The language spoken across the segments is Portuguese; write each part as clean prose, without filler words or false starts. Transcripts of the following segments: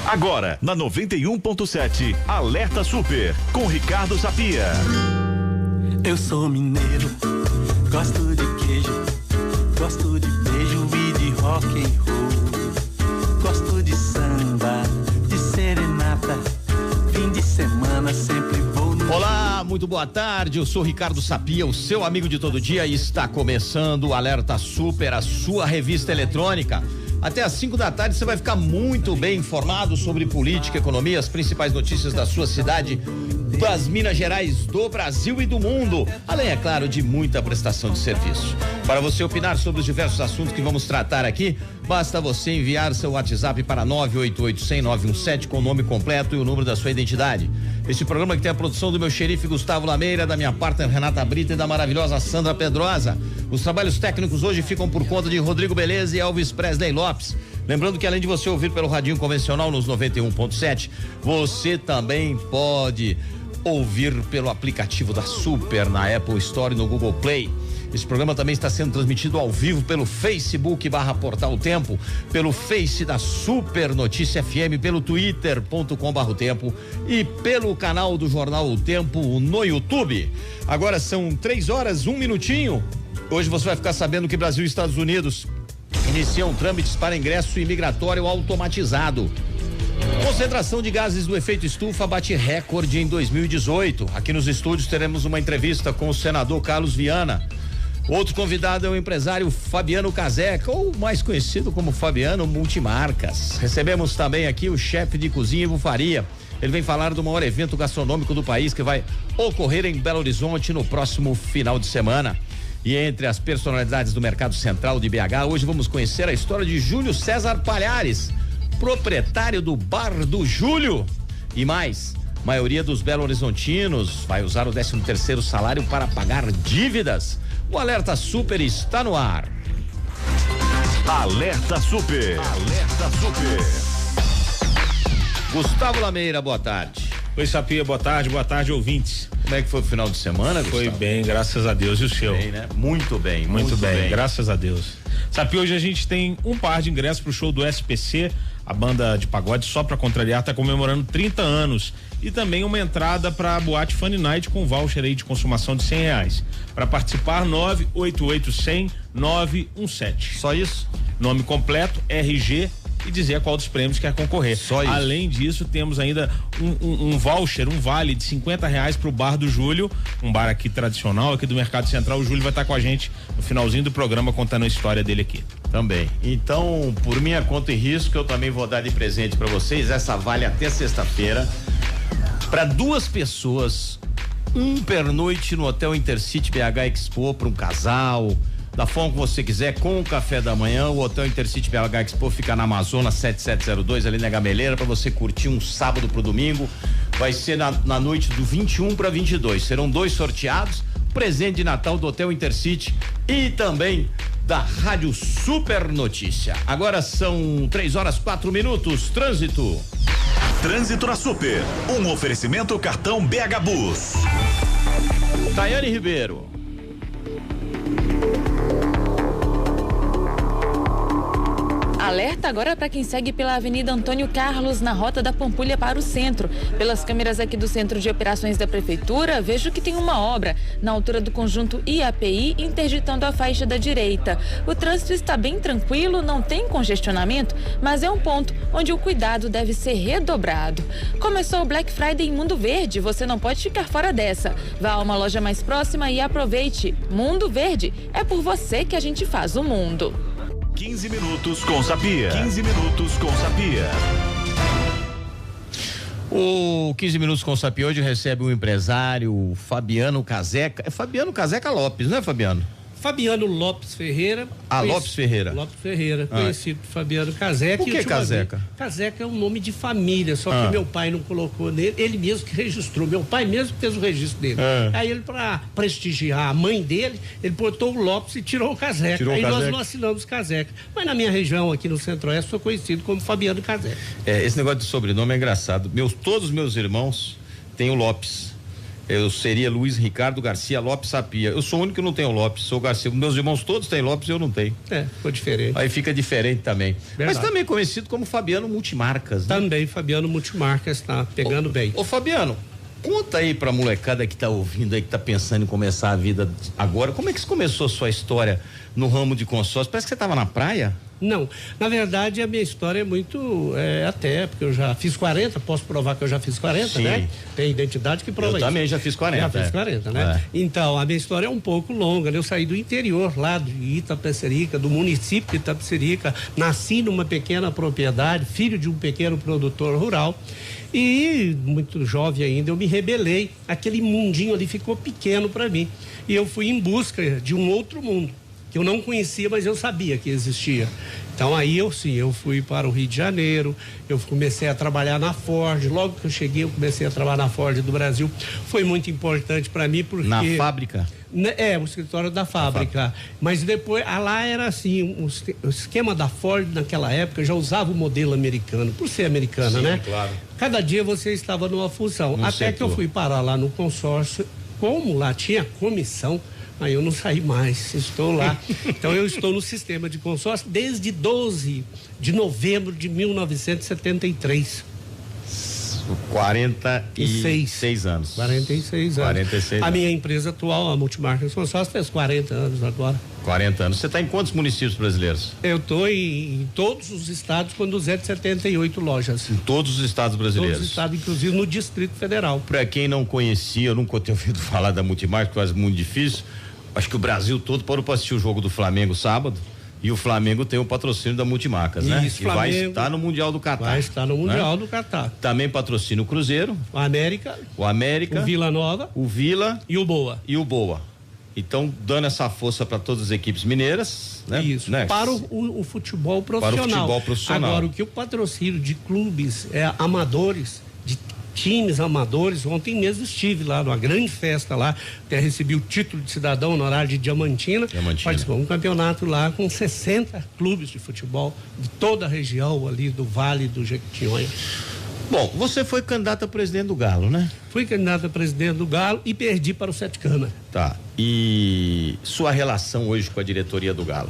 Agora, na 91.7, Alerta Super, com Ricardo Sapia. Eu sou mineiro, gosto de queijo, gosto de beijo e de rock and roll. Gosto de samba, de serenata, fim de semana sempre vou no... Olá, muito boa tarde, eu sou Ricardo Sapia, o seu amigo de todo dia, e está começando o Alerta Super, a sua revista eletrônica. Até às 5 da tarde você vai ficar muito bem informado sobre política, economia, as principais notícias da sua cidade, das Minas Gerais, do Brasil e do mundo, além, é claro, de muita prestação de serviço. Para você opinar sobre os diversos assuntos que vamos tratar aqui, basta você enviar seu WhatsApp para 988-100-917 com o nome completo e o número da sua identidade. Este programa que tem a produção do meu xerife Gustavo Lameira, da minha partner Renata Brita e da maravilhosa Sandra Pedrosa. Os trabalhos técnicos hoje ficam por conta de Rodrigo Beleza e Elvis Presley Lopes. Lembrando que além de você ouvir pelo radinho convencional nos 91.7, você também pode ouvir pelo aplicativo da Super na Apple Store e no Google Play. Esse programa também está sendo transmitido ao vivo pelo Facebook /Portal Tempo, pelo Face da Super Notícia FM, pelo Twitter.com/o Tempo e pelo canal do Jornal O Tempo no YouTube. Agora são 3h01. Hoje você vai ficar sabendo que Brasil e Estados Unidos iniciam trâmites para ingresso imigratório automatizado. Concentração de gases do efeito estufa bate recorde em 2018. Aqui nos estúdios teremos uma entrevista com o senador Carlos Viana. Outro convidado é o empresário Fabiano Caseca, ou mais conhecido como Fabiano Multimarcas. Recebemos também aqui o chefe de cozinha Ivo Faria. Ele vem falar do maior evento gastronômico do país que vai ocorrer em Belo Horizonte no próximo final de semana. E entre as personalidades do mercado central de BH, hoje vamos conhecer a história de Júlio César Palhares, proprietário do Bar do Júlio. E mais, maioria dos belo-horizontinos vai usar o 13º salário para pagar dívidas. O Alerta Super está no ar. Alerta Super. Alerta Super. Gustavo Lameira, boa tarde. Oi, Sapia, boa tarde, ouvintes. Como é que foi o final de semana, Gustavo? Foi bem, graças a Deus. E o seu? Bem, né? Muito bem, graças a Deus. Sapia, hoje a gente tem um par de ingressos pro show do SPC, a banda de pagode, só pra contrariar, tá comemorando 30 anos. E também uma entrada pra boate Funny Night com voucher aí de consumação de R$100. Para participar, 988-100-917. Só isso? Nome completo, RG e dizer a qual dos prêmios quer concorrer. Só isso. Além disso, temos ainda um voucher, um vale de R$50 pro Bar do Júlio, um bar aqui tradicional, aqui do Mercado Central. O Júlio vai estar com a gente no finalzinho do programa contando a história dele aqui. Também. Então, por minha conta e risco, eu também vou dar de presente para vocês. Essa vale até sexta-feira para 2 pessoas, um pernoite no Hotel Intercity BH Expo para um casal, da forma que você quiser, com o café da manhã. O Hotel Intercity BH Expo fica na Amazonas 7702, ali na Gameleira, para você curtir um sábado pro domingo. Vai ser na noite do 21 para 22. Serão 2 sorteados, presente de Natal do Hotel Intercity e também da Rádio Super Notícia. Agora são 3h04. Trânsito. Trânsito na Super. Um oferecimento cartão BH Bus. Tayane Ribeiro. Alerta agora para quem segue pela Avenida Antônio Carlos, na rota da Pampulha para o centro. Pelas câmeras aqui do Centro de Operações da Prefeitura, vejo que tem uma obra na altura do conjunto IAPI, interditando a faixa da direita. O trânsito está bem tranquilo, não tem congestionamento, mas é um ponto onde o cuidado deve ser redobrado. Começou o Black Friday em Mundo Verde, você não pode ficar fora dessa. Vá a uma loja mais próxima e aproveite. Mundo Verde, é por você que a gente faz o mundo. 15 minutos com Sapia. 15 minutos com Sapia. O 15 minutos com Sapia hoje recebe o empresário Fabiano Caseca. É Fabiano Caseca Lopes, não é, Fabiano? Fabiano Lopes Ferreira. Lopes Ferreira. Lopes Ferreira, conhecido por Fabiano Caseca. O que é Caseca? Caseca é um nome de família, só que meu pai não colocou nele, ele mesmo que registrou. Meu pai mesmo fez o registro dele. Aí ele, para prestigiar a mãe dele, ele botou o Lopes e tirou o Caseca. Nós não assinamos Caseca. Mas na minha região, aqui no Centro-Oeste, sou conhecido como Fabiano Caseca. Esse negócio de sobrenome é engraçado. Todos os meus irmãos têm o Lopes. Eu seria Luiz Ricardo Garcia Lopes Sapia. Eu sou o único que não tenho Lopes, sou Garcia. Meus irmãos todos têm Lopes e eu não tenho. Ficou diferente. Aí fica diferente também. Verdade. Mas também conhecido como Fabiano Multimarcas, né? Também Fabiano Multimarcas tá pegando bem. Ô Fabiano, conta aí pra molecada que tá ouvindo aí, que tá pensando em começar a vida agora, como é que começou a sua história no ramo de consórcio? Parece que você tava na praia? Não, na verdade a minha história é muito, até, porque eu já fiz 40, posso provar que eu já fiz 40, Sim. né? Tem identidade que prova eu isso. Também já fiz 40. Já fiz 40, né? Então, a minha história é um pouco longa, né? Eu saí do interior lá de Itapecerica, do município de Itapecerica, nasci numa pequena propriedade, filho de um pequeno produtor rural e muito jovem ainda eu me rebelei, aquele mundinho ali ficou pequeno para mim e eu fui em busca de um outro mundo que eu não conhecia, mas eu sabia que existia. Então aí eu fui para o Rio de Janeiro, eu comecei a trabalhar na Ford, logo que eu cheguei eu comecei a trabalhar na Ford do Brasil, foi muito importante para mim porque... Na fábrica? O escritório da fábrica, mas depois, lá era assim, o esquema da Ford naquela época já usava o modelo americano, por ser americana, Sim, né? Claro. Cada dia você estava numa função, até que eu fui parar lá no consórcio, como lá tinha comissão, aí eu não saí mais, estou lá. Então eu estou no sistema de consórcio desde 12 de novembro de 1973. 46 anos. 46 anos. 46 a minha empresa atual, a Multimarcas Consórcio, fez 40 anos agora. 40 anos. Você está em quantos municípios brasileiros? Eu estou em todos os estados com 278 lojas. Em todos os estados brasileiros? Todos os estados, inclusive no Distrito Federal. Para quem não conhecia, eu nunca tinha ouvido falar da Multimarcas, quase muito difícil. Acho que o Brasil todo parou para assistir o jogo do Flamengo sábado. E o Flamengo tem o patrocínio da Multimarcas, né? Isso, e vai estar no Mundial do Catar. Vai estar no Mundial do Catar. Também patrocina o Cruzeiro. O América. O Vila Nova. O Vila. E o Boa. Então, dando essa força para todas as equipes mineiras, né? Isso. Né? Para o futebol profissional. Para o futebol profissional. Agora, o que o patrocínio de clubes amadores, de times amadores, ontem mesmo estive lá numa grande festa lá, até recebi o título de cidadão no horário de Diamantina. Participou um campeonato lá com 60 clubes de futebol de toda a região ali do Vale do Jequitinhonha. Bom, você foi candidato a presidente do Galo, né? Fui candidato a presidente do Galo e perdi para o Sete Câmara. Tá. E sua relação hoje com a diretoria do Galo?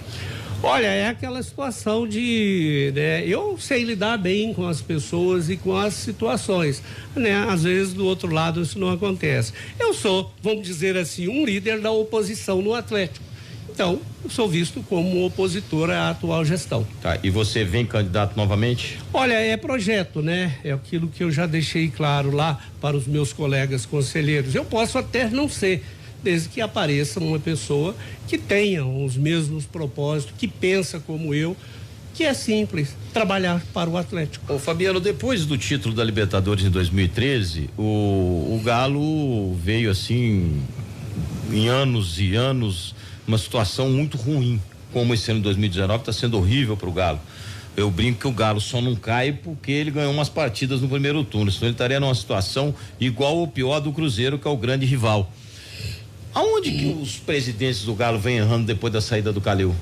Olha, é aquela situação de, né, eu sei lidar bem com as pessoas e com as situações, né? Às vezes do outro lado isso não acontece. Eu sou, vamos dizer assim, um líder da oposição no Atlético. Então, eu sou visto como opositor à atual gestão. Tá, e você vem candidato novamente? Olha, é projeto, né? É aquilo que eu já deixei claro lá para os meus colegas conselheiros. Eu posso até não ser, desde que apareça uma pessoa que tenha os mesmos propósitos, que pensa como eu, que é simples, trabalhar para o Atlético. Ô Fabiano, depois do título da Libertadores em 2013, o Galo veio assim, em anos e anos, uma situação muito ruim, como esse ano de 2019 está sendo horrível para o Galo. Eu brinco que o Galo só não cai porque ele ganhou umas partidas no primeiro turno, senão ele estaria numa situação igual ou pior do Cruzeiro, que é o grande rival. Aonde que os presidentes do Galo vêm errando depois da saída do Calil?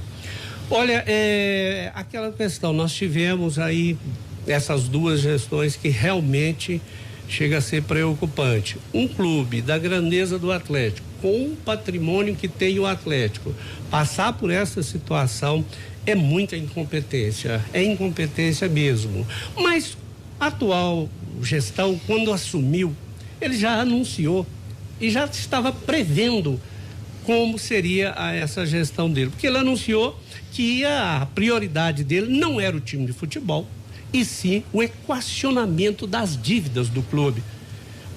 Olha, aquela questão, nós tivemos aí essas duas gestões que realmente chega a ser preocupante. Um clube da grandeza do Atlético, com o patrimônio que tem o Atlético, passar por essa situação é muita incompetência, é incompetência mesmo. Mas a atual gestão, quando assumiu, ele já anunciou e já estava prevendo como seria essa gestão dele, porque ele anunciou que a prioridade dele não era o time de futebol, e sim o equacionamento das dívidas do clube.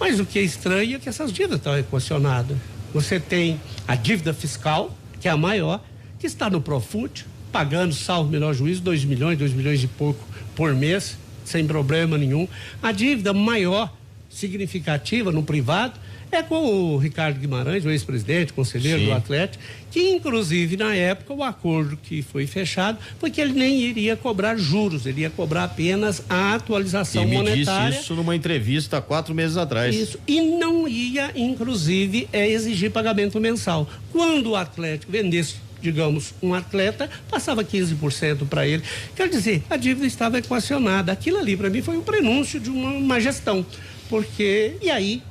Mas o que é estranho é que essas dívidas estão equacionadas. Você tem a dívida fiscal, que é a maior, que está no Profut, pagando, salvo o melhor juízo, 2 milhões e pouco por mês, sem problema nenhum. A dívida maior, significativa no privado, é com o Ricardo Guimarães, o ex-presidente, conselheiro Sim. do Atlético, que inclusive na época o acordo que foi fechado foi que ele nem iria cobrar juros, ele ia cobrar apenas a atualização monetária. Disse isso numa entrevista há 4 meses atrás. Isso, e não ia inclusive exigir pagamento mensal. Quando o Atlético vendesse, digamos, um atleta, passava 15% para ele. Quer dizer, a dívida estava equacionada. Aquilo ali para mim foi um prenúncio de uma gestão, porque, e aí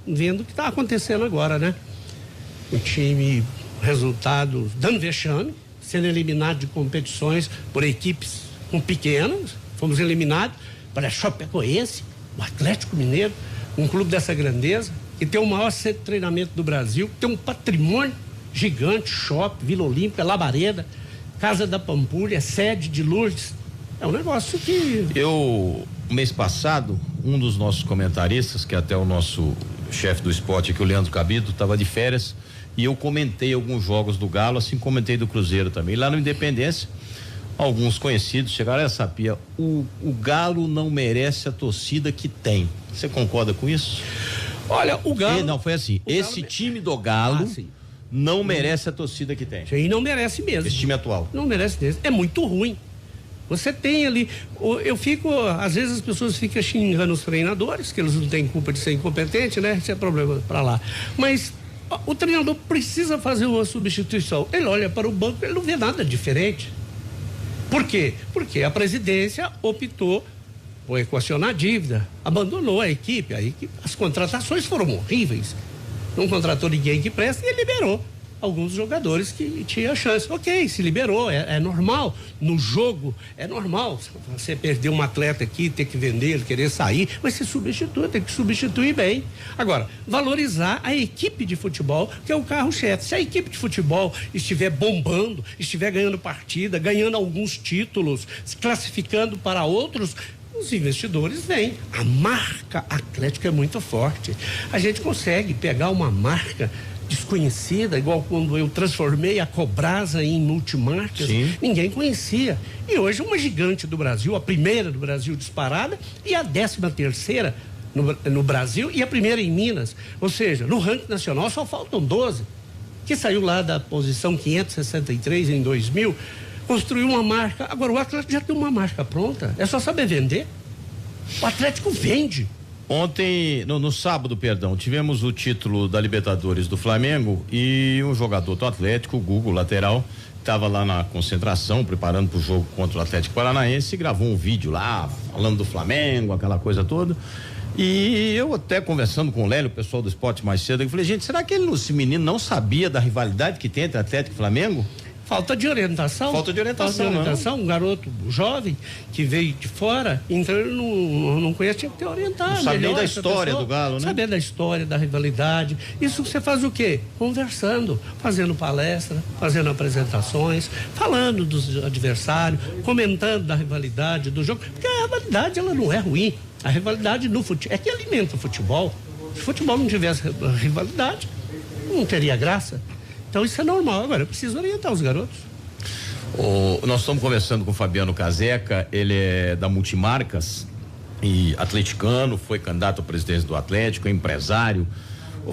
vendo o que está acontecendo agora, né? O time, resultado dando vexame, sendo eliminado de competições por equipes pequenas, fomos eliminados para a Chapecoense, o Atlético Mineiro, um clube dessa grandeza, que tem o maior centro de treinamento do Brasil, que tem um patrimônio gigante, shopping, Vila Olímpica, Labareda, Casa da Pampulha, sede de Lourdes. É um negócio que... mês passado, um dos nossos comentaristas, que é até o nosso chefe do esporte aqui, o Leandro Cabido, estava de férias, e eu comentei alguns jogos do Galo, assim comentei do Cruzeiro também. Lá no Independência, alguns conhecidos chegaram a Sapia, o Galo não merece a torcida que tem. Você concorda com isso? Olha, o Galo... Não, foi assim, esse time do Galo não merece a torcida que tem. E não merece mesmo. Esse time atual. Não merece mesmo. É muito ruim. Você tem ali, às vezes as pessoas ficam xingando os treinadores, que eles não têm culpa de ser incompetente, né? Isso é problema pra lá. Mas o treinador precisa fazer uma substituição. Ele olha para o banco, ele não vê nada diferente. Por quê? Porque a presidência optou por equacionar a dívida, abandonou a equipe, as contratações foram horríveis. Não contratou ninguém que presta e ele liberou alguns jogadores que tinham chance. Ok, se liberou, é normal. No jogo, é normal. Você perder um atleta aqui, ter que vender, ele querer sair, mas se substitui, tem que substituir bem. Agora, valorizar a equipe de futebol, que é o carro-chefe. Se a equipe de futebol estiver bombando, estiver ganhando partida, ganhando alguns títulos, se classificando para outros, os investidores vêm. A marca Atlético é muito forte. A gente consegue pegar uma marca desconhecida, igual quando eu transformei a Cobrasa em multimarcas. Sim. Ninguém conhecia. E hoje uma gigante do Brasil, a primeira do Brasil disparada e a 13ª no Brasil e a primeira em Minas. Ou seja, no ranking nacional só faltam 12. Que saiu lá da posição 563 em 2000, construiu uma marca. Agora o Atlético já tem uma marca pronta, é só saber vender. O Atlético vende. Ontem, no sábado, tivemos o título da Libertadores do Flamengo e um jogador do Atlético, o Gugu, lateral, estava lá na concentração, preparando para o jogo contra o Atlético Paranaense e gravou um vídeo lá, falando do Flamengo, aquela coisa toda. E eu até conversando com o Lélio, o pessoal do esporte mais cedo, eu falei, gente, será que esse menino não sabia da rivalidade que tem entre Atlético e Flamengo? Falta de orientação. Um garoto jovem que veio de fora, então ele não conhece, tinha que ter orientado. Não sabe nem da história do Galo, né? Saber da história, da rivalidade. Isso você faz o quê? Conversando, fazendo palestra, fazendo apresentações, falando dos adversários, comentando da rivalidade do jogo. Porque a rivalidade, ela não é ruim. A rivalidade no futebol é que alimenta o futebol. Se o futebol não tivesse rivalidade, não teria graça. Então isso é normal. Agora eu preciso orientar os garotos. Nós estamos conversando com o Fabiano Caseca, ele é da Multimarcas e atleticano, foi candidato à presidência do Atlético, é empresário.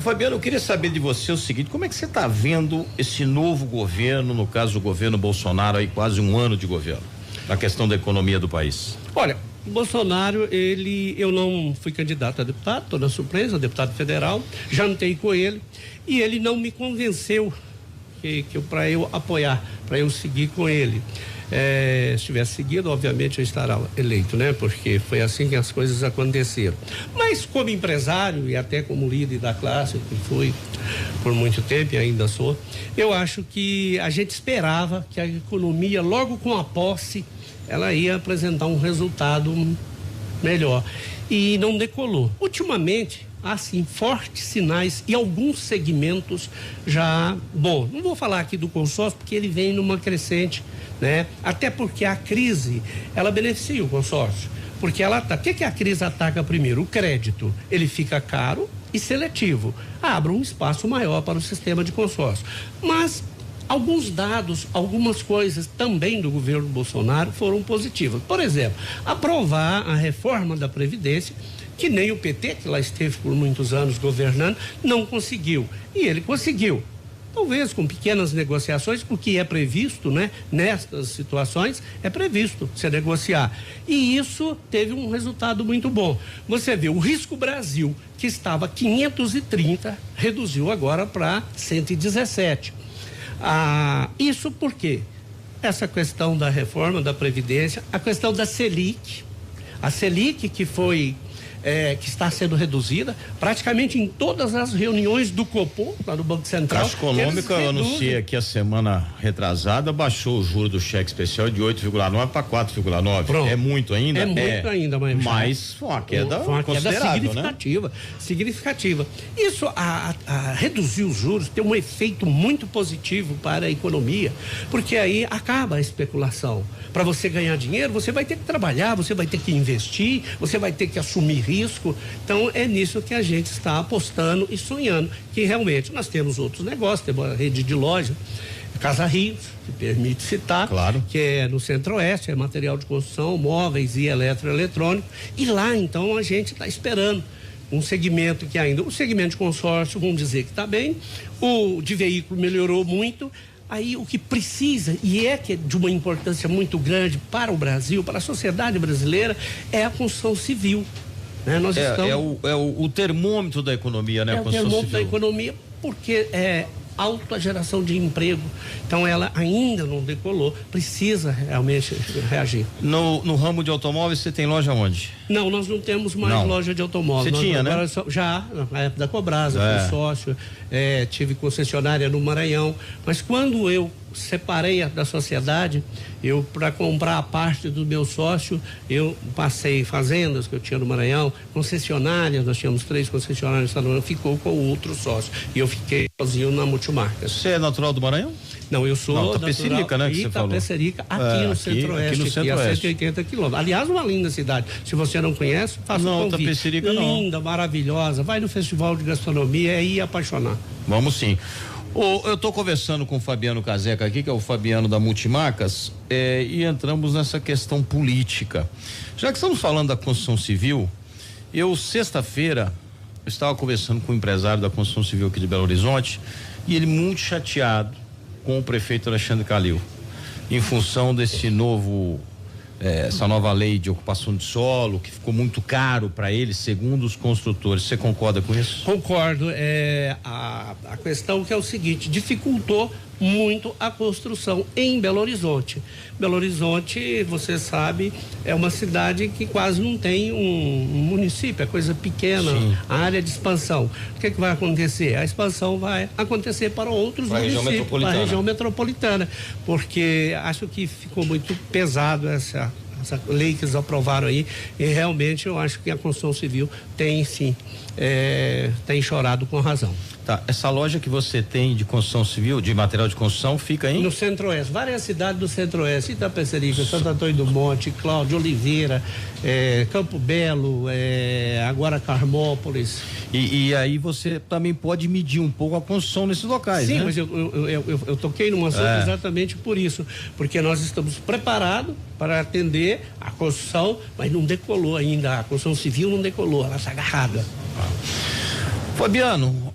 Fabiano, eu queria saber de você o seguinte, como é que você está vendo esse novo governo, no caso o governo Bolsonaro, aí quase um ano de governo, na questão da economia do país? Olha, o Bolsonaro, eu não fui candidato a deputado, estou na surpresa, deputado federal, jantei com ele e ele não me convenceu para eu apoiar, para eu seguir com ele. Se tivesse seguido, obviamente eu estaria eleito, né? Porque foi assim que as coisas aconteceram. Mas como empresário e até como líder da classe, que fui por muito tempo e ainda sou, eu acho que a gente esperava que a economia, logo com a posse, ela ia apresentar um resultado melhor. E não decolou. Ultimamente, há sim fortes sinais e alguns segmentos já... Bom, não vou falar aqui do consórcio porque ele vem numa crescente, né? Até porque a crise, ela beneficia o consórcio. Porque ela o que a crise ataca primeiro? O crédito. Ele fica caro e seletivo. Abre um espaço maior para o sistema de consórcio. Mas alguns dados, algumas coisas também do governo Bolsonaro foram positivas. Por exemplo, aprovar a reforma da Previdência, que nem o PT, que lá esteve por muitos anos governando, não conseguiu. E ele conseguiu. Talvez com pequenas negociações, o que é previsto, né? Nestas situações, é previsto se negociar. E isso teve um resultado muito bom. Você vê, o Risco Brasil, que estava 530, reduziu agora para 117. Isso por quê? Essa questão da reforma da Previdência, a questão da Selic. A Selic que foi que está sendo reduzida praticamente em todas as reuniões do Copom, lá do Banco Central. Caixa Econômica, eu anunciei aqui a semana retrasada, baixou o juro do cheque especial de 8,9 para 4,9. Pronto. É muito ainda? É muito ainda, mas foi uma queda considerável, significativa. Isso, a reduzir os juros tem um efeito muito positivo para a economia, porque aí acaba a especulação. Para você ganhar dinheiro, você vai ter que trabalhar, você vai ter que investir, você vai ter que assumir risco. Então, é nisso que a gente está apostando e sonhando, que realmente nós temos outros negócios, temos a rede de loja, Casa Rio, que permite citar, claro, que é no Centro-Oeste, é material de construção, móveis e eletroeletrônico, e lá, então, a gente está esperando um segmento que ainda, o segmento de consórcio, vamos dizer que está bem, o de veículo melhorou muito. Aí o que precisa, e que é de uma importância muito grande para o Brasil, para a sociedade brasileira, é a construção civil. Né? Nós estamos... o termômetro da economia, né? É o termômetro da economia, porque é alta geração de emprego. Então ela ainda não decolou, precisa realmente reagir. No ramo de automóveis, você tem loja onde? Não, nós não temos mais loja de automóveis. Você tinha, né? Já, na época da Cobrasa, fui sócio, tive concessionária no Maranhão, mas quando eu separei da sociedade, para comprar a parte do meu sócio, eu passei fazendas que eu tinha no Maranhão, concessionárias, nós tínhamos 3 concessionárias, ficou com o outro sócio, e eu fiquei sozinho na Multimarcas. Você é natural do Maranhão? Não, eu sou Itapecerica, né, que você falou. Itapecerica, aqui no Centro-Oeste, aqui a 180 quilômetros. Aliás, uma linda cidade. Se você não conhece, faça um convite. Itapecerica linda, maravilhosa. Vai no Festival de Gastronomia e apaixonar. Vamos sim. Eu estou conversando com o Fabiano Caseca aqui, que é o Fabiano da Multimarcas, e entramos nessa questão política. Já que estamos falando da construção civil, sexta-feira, estava conversando com o empresário da construção civil aqui de Belo Horizonte, e ele muito chateado com o prefeito Alexandre Calil, em função desse essa nova lei de ocupação de solo, que ficou muito caro para ele, segundo os construtores. Você concorda com isso? Concordo. A questão que é o seguinte: dificultou muito a construção em Belo Horizonte. Belo Horizonte, você sabe, é uma cidade que quase não tem um município, é coisa pequena, a área de expansão. O que vai acontecer? A expansão vai acontecer para outros municípios, para a região metropolitana, porque acho que ficou muito pesado essa lei que eles aprovaram aí, e realmente eu acho que a construção civil tem sim, tem chorado com razão. Tá, essa loja que você tem de construção civil, de material de construção, fica aí? No Centro-Oeste, várias cidades do Centro-Oeste, Itapecerica, Santo Antônio do Monte, Cláudio Oliveira, Campo Belo, agora Carmópolis. E aí você também pode medir um pouco a construção nesses locais, sim, né? Mas eu toquei num assunto exatamente por isso, porque nós estamos preparados para atender a construção, mas não decolou ainda, a construção civil não decolou, ela está agarrada. Fabiano,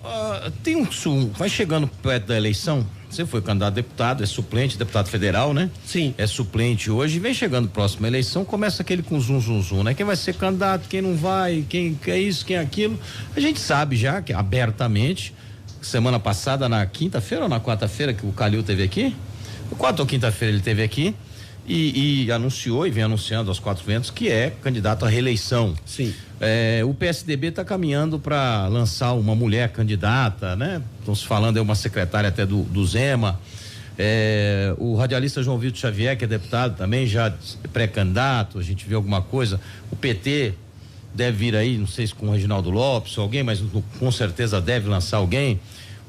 vai chegando perto da eleição, você foi candidato a deputado, é suplente, deputado federal, né? Sim. É suplente hoje, vem chegando próxima eleição, começa aquele com zum, né? Quem vai ser candidato, quem não vai, quem quer isso, quem é aquilo. A gente sabe já que abertamente, semana passada, na quinta-feira ou na quarta-feira que o Calil teve aqui, quarta ou quinta-feira ele teve aqui, e anunciou e vem anunciando aos 4 ventos que é candidato à reeleição. Sim. O PSDB está caminhando para lançar uma mulher candidata, né? Estão se falando, é uma secretária até do Zema. O radialista João Vitor Xavier, que é deputado também, já pré-candidato, a gente vê alguma coisa. O PT deve vir aí, não sei se com o Reginaldo Lopes ou alguém, mas com certeza deve lançar alguém.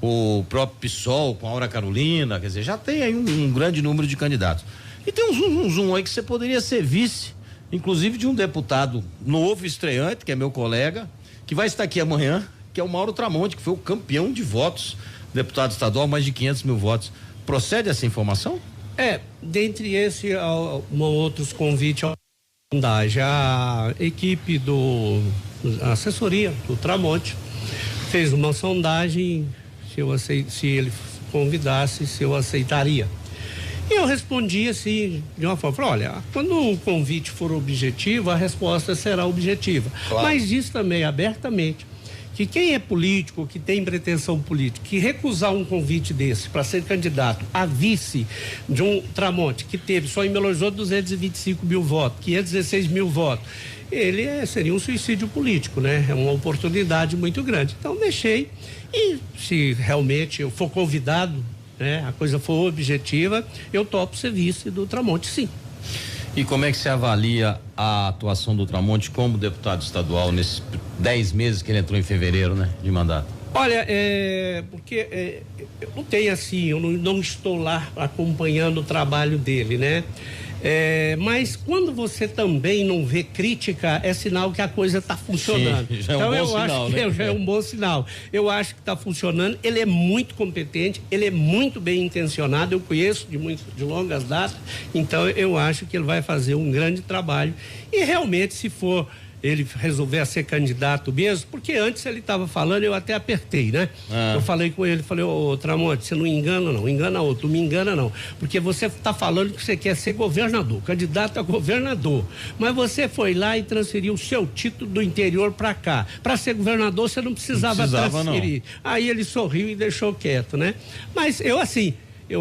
O próprio PSOL com a Aura Carolina, quer dizer, já tem aí um grande número de candidatos. E tem um zum aí que você poderia ser vice, inclusive de um deputado novo, estreante, que é meu colega, que vai estar aqui amanhã, que é o Mauro Tramonte, que foi o campeão de votos, deputado estadual, mais de 500 mil votos. Procede essa informação? Dentre outros convites ao sondagem, a equipe a assessoria do Tramonte fez uma sondagem se ele convidasse, se eu aceitaria. E eu respondi assim, de uma forma, olha, quando o convite for objetivo, a resposta será objetiva. Claro. Mas diz também abertamente que quem é político, que tem pretensão política, que recusar um convite desse para ser candidato a vice de um Tramonte, que teve só em Belo Horizonte 225 mil votos, 516 mil votos, seria um suicídio político, né? É uma oportunidade muito grande. Então deixei, e se realmente eu for convidado, né, a coisa for objetiva, eu topo ser vice do Tramonte, sim. E como é que você avalia a atuação do Tramonte como deputado estadual nesses 10 meses que ele entrou em fevereiro, né, de mandato? Olha, porque eu não tenho assim, eu não estou lá acompanhando o trabalho dele, né? Mas quando você também não vê crítica, é sinal que a coisa está funcionando. Sim, já é um bom sinal, né? Já é um bom sinal. Eu acho que está funcionando. Ele é muito competente, ele é muito bem intencionado. Eu conheço de longas datas, então eu acho que ele vai fazer um grande trabalho. E realmente, se for ele resolver ser candidato mesmo, porque antes ele estava falando, eu até apertei, né? Eu falei com ele, falei, ô Tramonte, você não engana não, engana outro, não me engana não, porque você está falando que você quer ser governador, candidato a governador, mas você foi lá e transferiu o seu título do interior para cá, para ser governador você não precisava transferir, não. Aí ele sorriu e deixou quieto, né? Mas eu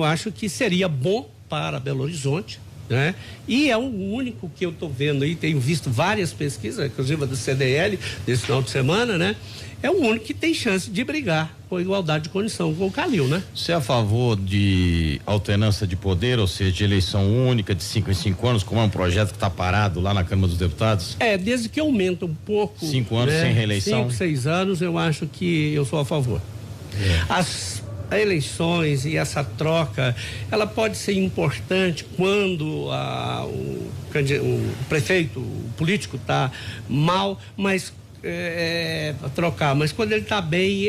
acho que seria bom para Belo Horizonte, né? E é o único que eu estou vendo aí, tenho visto várias pesquisas, inclusive a do CDL, desse final de semana, né? É o único que tem chance de brigar com igualdade de condição com o Calil, né? Você é a favor de alternância de poder, ou seja, de eleição única de 5 em 5 anos, como é um projeto que está parado lá na Câmara dos Deputados? Desde que aumenta um pouco. 5 anos, né? Sem reeleição? 5, 6 anos, eu acho que eu sou a favor. As eleições e essa troca, ela pode ser importante quando o prefeito, o político está mal, mas trocar, mas quando ele está bem,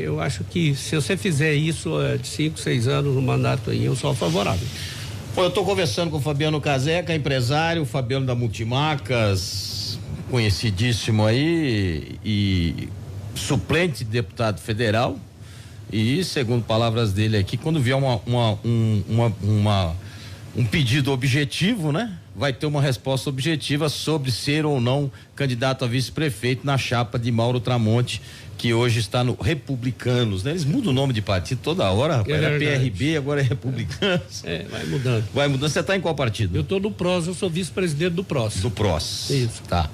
eu acho que se você fizer isso de 5, 6 anos no mandato aí, eu sou favorável. Eu estou conversando com o Fabiano Caseca, empresário, Fabiano da Multimacas, conhecidíssimo aí, e suplente de deputado federal. E segundo palavras dele aqui, quando vier um pedido objetivo, né? Vai ter uma resposta objetiva sobre ser ou não candidato a vice-prefeito na chapa de Mauro Tramonte, que hoje está no Republicanos, né? Eles mudam o nome de partido toda hora, rapaz. Era PRB, agora é Republicanos. Vai mudando. Vai mudando. Você está em qual partido? Eu estou no PROS, eu sou vice-presidente do PROS. Do PROS. Isso. Tá.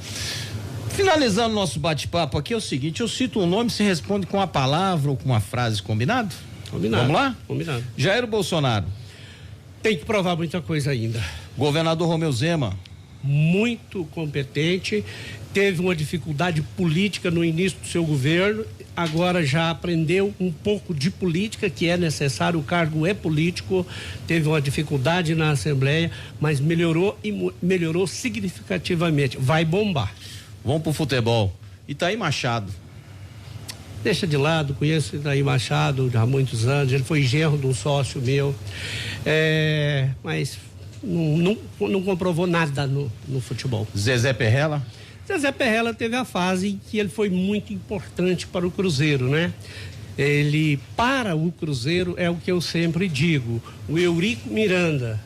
Finalizando nosso bate-papo aqui é o seguinte, eu cito um nome, se responde com uma palavra ou com uma frase, combinado? Combinado. Vamos lá? Combinado. Jair Bolsonaro. Tem que provar muita coisa ainda. Governador Romeu Zema. Muito competente, teve uma dificuldade política no início do seu governo, agora já aprendeu um pouco de política, que é necessário, o cargo é político, teve uma dificuldade na Assembleia, mas melhorou e melhorou significativamente, vai bombar. Vamos pro futebol. Itaí Machado. Deixa de lado, conheço Itaí Machado já há muitos anos, ele foi genro de um sócio meu, mas não comprovou nada no futebol. Zezé Perrella? Zezé Perrella teve a fase em que ele foi muito importante para o Cruzeiro, né? Ele, para o Cruzeiro, é o que eu sempre digo, o Eurico Miranda.